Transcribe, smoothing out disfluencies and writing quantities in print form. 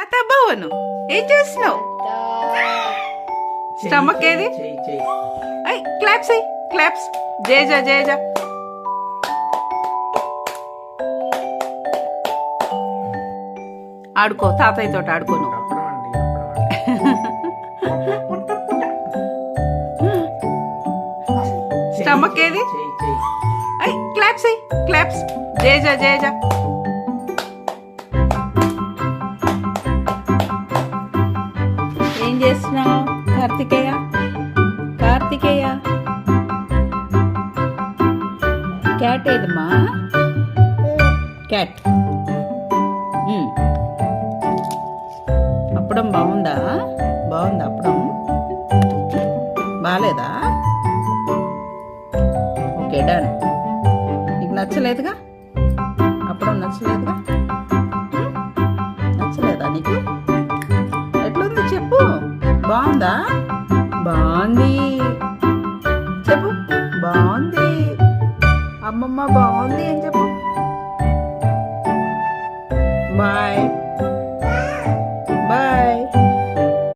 తాత బావను ఏం చేస్తున్నావు? స్టమక్ ఏది? Claps claps. జేజా జేజా. ఆడుకో, తాతయ్యతో ఆడుకోను. స్టమక్ ఏది? Claps claps. జేజా జేజా. ఏం చేస్తున్నావు కార్తికేయ? కార్తికేయ క్యాట్ ఏదమ్మా? క్యాట్. అప్పడం బాగుందా? బాగుందా అప్పడం? బాగాలేదా? Okay done. నీకు నచ్చలేదుగా అప్పడం? నచ్చలేదుగా? నచ్చలేదా నీకు? ఎట్లుంది చెప్పు. బాగుందా? బాగుంది చెప్పు. బాగుంది అమ్మమ్మ, బాగుంది అని చెప్పు. బాయ్.